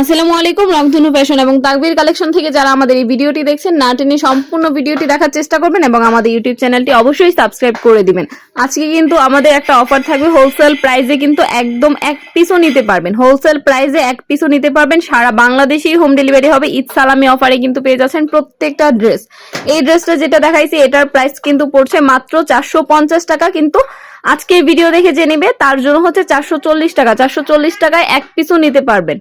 আসসালামু আলাইকুম। রংধনু ফ্যাশন এবং তাকবীর কালেকশন থেকে যারা আমাদের এই ভিডিওটি দেখছেন না টেনে সম্পূর্ণ ভিডিওটি দেখার চেষ্টা করবেন এবং আমাদের ইউটিউব চ্যানেলটি অবশ্যই সাবস্ক্রাইব করে দিবেন। আজকে কিন্তু আমাদের একটা অফার থাকবে, হোলসেল প্রাইসে কিন্তু একদম এক পিসও নিতে পারবেন। হোলসেল প্রাইসে এক পিসও নিতে পারবেন, সারা বাংলাদেশেই হোম ডেলিভারি হবে। ঈদ সালামি অফারে কিন্তু পেয়ে যাচ্ছেন প্রত্যেকটা ড্রেস। এই ড্রেসটা যেটা দেখাইছি এটার প্রাইস কিন্তু পড়ছে মাত্র 450 টাকা, কিন্তু আজকে ভিডিও দেখে যে নিবে তার জন্য হচ্ছে 440 টাকা। 440 টাকায় এক পিসও নিতে পারবেন।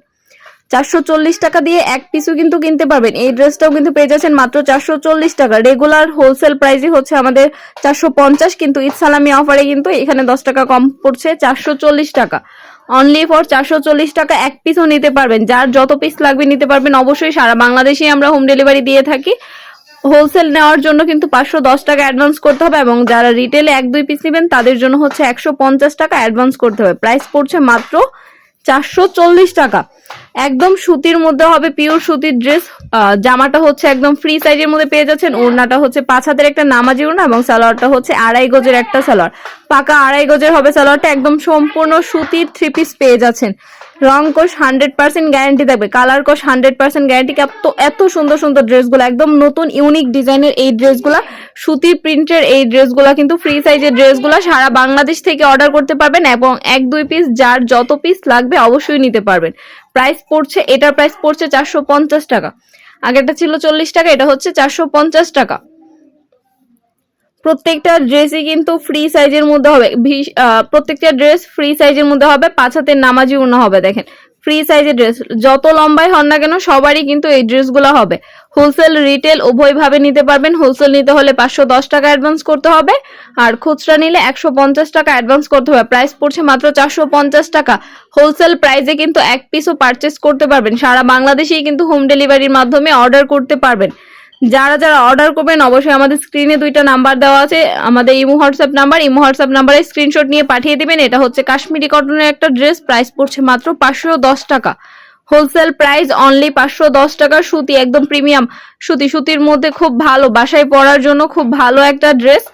440 টাকা দিয়ে এক পিসও কিন্তু কিনতে পারবেন। এই ড্রেসটাও কিন্তু পেয়ে যাচ্ছেন মাত্র 440 টাকা। রেগুলার হোলসেল প্রাইসই হচ্ছে আমাদের 450, কিন্তু ঈদ সালামি অফারে কিন্তু এখানে 10 টাকা কম পড়ছে, 440 টাকা। অনলি ফর 440 টাকা এক পিসও নিতে পারবেন। যার যত পিস লাগবে নিতে পারবেন। অবশ্যই সারা বাংলাদেশে আমরা হোম ডেলিভারি দিয়ে থাকি। হোলসেল নেওয়ার জন্য কিন্তু 510 টাকা অ্যাডভান্স করতে হবে এবং যারা রিটেলে 1-2 পিস নেবেন তাদের জন্য হচ্ছে 150 টাকা অ্যাডভান্স করতে হবে। প্রাইস পড়ছে মাত্র 440 টাকা। একদম সুতির মধ্যে হবে, পিওর সুতির ড্রেস। জামাটা হচ্ছে একদম ফ্রি সাইজের মধ্যে পেয়ে যাচ্ছেন। ওড়নাটা হচ্ছে 5 হাতের একটা নামাজি ওড়না এবং সালোয়ারটা হচ্ছে 2.5 গজের একটা সালোয়ার। পাকা 2.5 গজের হবে সালোয়ারটা। একদম সম্পূর্ণ সুতির 3 পিস পেয়ে যাচ্ছেন। রং কোশ 100% গ্যারান্টি থাকবে, কালার কোশ 100% গ্যারান্টি। এত সুন্দর সুন্দর ড্রেসগুলো, একদম নতুন ইউনিক ডিজাইনের এই ড্রেসগুলো, সুতি প্রিন্টের এই ড্রেসগুলো কিন্তু ফ্রি সাইজের ড্রেসগুলো সারা বাংলাদেশ থেকে অর্ডার করতে পারবেন এবং 1-2 পিস যার যত পিস লাগবে অবশ্যই নিতে পারবেন। প্রাইস পড়ছে, এটার প্রাইস পড়ছে 450 টাকা। আগেরটা ছিল 40 টাকা, এটা হচ্ছে 450 টাকা। প্রত্যেকটা ড্রেসই কিন্তু ফ্রি সাইজের মধ্যে হবে। প্রত্যেকটা ড্রেস ফ্রি সাইজের মধ্যে হবে। 5 হাতের নামাজি ওড়না হবে। দেখেন ফ্রি সাইজের ড্রেস, যত লম্বাই হন না কেন সবারই কিন্তু এই ড্রেসগুলো হবে। হোলসেল রিটেল উভয় ভাবে নিতে পারবেন। হোলসেল নিতে হলে 510 টাকা অ্যাডভান্স করতে হবে আর খুচরা নিলে 150 টাকা অ্যাডভান্স করতে হবে। প্রাইস পড়ছে মাত্র 450 টাকা। হোলসেল প্রাইসে কিন্তু এক পিসও পারচেস করতে পারবেন। সারা বাংলাদেশেই কিন্তু হোম ডেলিভারির মাধ্যমে অর্ডার করতে পারবেন। যারা যারা অর্ডার করবেন অবশ্যই আমাদের স্ক্রিনে 2টা নাম্বার দেওয়া আছে, আমাদের imo WhatsApp number. Imo WhatsApp নাম্বারে স্ক্রিনশট নিয়ে পাঠিয়ে দিবেন। এটা হচ্ছে কাশ্মীরি কটনের একটা ড্রেস। প্রাইস পড়ছে মাত্র 510 টাকা। হোলসেল প্রাইস অনলি 510 টাকা। সুতি, একদম প্রিমিয়াম সুতি, সুতির মধ্যে খুব ভালো, বাসায় পরার জন্য খুব ভালো একটা ড্রেস।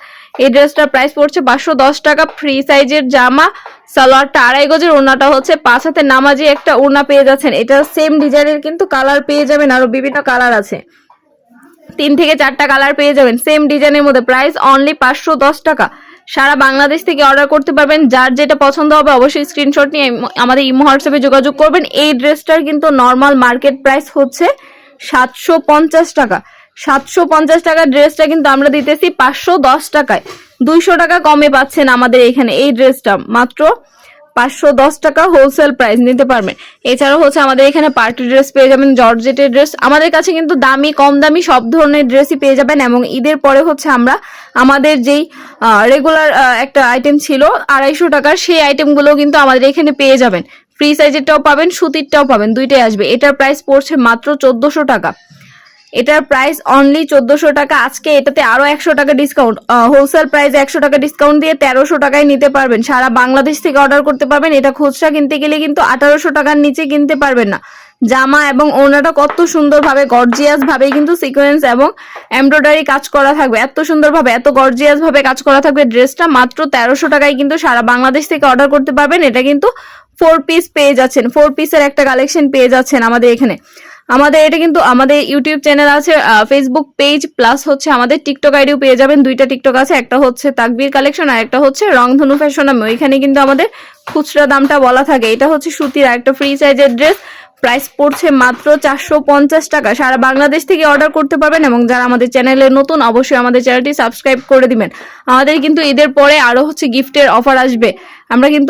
এই ড্রেসটার প্রাইস পড়ছে 510 টাকা। ফ্রি সাইজের জামা, সালোয়ারটা 2.5 গজের, ওড়নাটা হচ্ছে 5 হাতের নামাজি একটা ওড়না পেয়ে যাচ্ছেন। এটা সেম ডিজাইনের কিন্তু কালার পেয়ে যাবেন, আরো বিভিন্ন কালার আছে। 3 থেকে 4টা কালার পেয়ে যাবেন সেম ডিজাইনের মধ্যে। প্রাইস অনলি 510 টাকা। সারা বাংলাদেশ থেকে অর্ডার করতে পারবেন। যার যেটা পছন্দ হবে অবশ্যই স্ক্রিনশট নিয়ে আমাদের ইমো হোয়াটসঅ্যাপে যোগাযোগ করবেন। এই ড্রেসটার কিন্তু নর্মাল মার্কেট প্রাইস হচ্ছে 750 টাকা। 750 টাকার ড্রেসটা কিন্তু আমরা দিতেছি 510 টাকায়। 200 টাকা কমে পাচ্ছেন আমাদের এখানে এই ড্রেসটা। মাত্র 510 টাকা হোলসেল প্রাইস নিতে পারবেন। এছাড়াও হচ্ছে আমাদের এখানে পার্টি ড্রেস পেয়ে যাবেন, জর্জেটের ড্রেস। আমাদের কাছে কিন্তু দামি কম দামি সব ধরনের ড্রেসই পেয়ে যাবেন এবং ঈদের পরে হচ্ছে আমরা আমাদের যেই রেগুলার একটা আইটেম ছিল 250 টাকার, সেই আইটেমগুলো কিন্তু আমাদের এখানে পেয়ে যাবেন। ফ্রি সাইজেরটাও পাবেন, সুতিরটাও পাবেন, দুইটাই আসবে। এটার প্রাইস পড়ছে মাত্র 1400 টাকা। এটার প্রাইস অনলি 1400 টাকা। আজকে এটাতে আরো 100 টাকা ডিসকাউন্ট, হোলসেল প্রাইসে 100 টাকা ডিসকাউন্ট দিয়ে 1300 টাকায় নিতে পারবেন। সারা বাংলাদেশ থেকে অর্ডার করতে পারবেন। এটা খুচরা কিনতে গেলে কিন্তু 1800 টাকার নিচে কিনতে পারবেন না। জামা এবং ওড়নাটা কত সুন্দর ভাবে গর্জিয়াস ভাবে কিন্তু সিকোয়েন্স এবং এমব্রয়ডারি কাজ করা থাকবে। এত সুন্দর ভাবে, এত গর্জিয়াস ভাবে কাজ করা থাকবে ড্রেসটা। মাত্র 1300 টাকায় কিন্তু সারা বাংলাদেশ থেকে অর্ডার করতে পারবেন। এটা কিন্তু 4 পিস পেয়ে যাচ্ছেন, 4 পিসের একটা কালেকশন পেয়ে যাচ্ছেন আমাদের এখানে। আমাদের এটা কিন্তু আমাদের ইউটিউব চ্যানেল আছে, ফেসবুক পেজ, প্লাস হচ্ছে আমাদের টিকটক আইডিও পেয়ে যাবেন। 2টা টিকটক আছে, একটা হচ্ছে তাকবীর কালেকশন আর একটা হচ্ছে রংধনু ফ্যাশন নামে। ওইখানে কিন্তু আমাদের খুচরা দামটা বলা থাকে। এটা হচ্ছে সুতির আর একটা ফ্রি সাইজের ড্রেস। প্রাইস পড়ছে মাত্র 450 টাকা। সারা বাংলাদেশ থেকে অর্ডার করতে পারবেন এবং যারা আমাদের চ্যানেলে নতুন অবশ্যই আমাদের চ্যানেলটি সাবস্ক্রাইব করে দিবেন। আমাদের কিন্তু ঈদের পরে আরো হচ্ছে গিফটের অফার আসবে। আমরা কিন্তু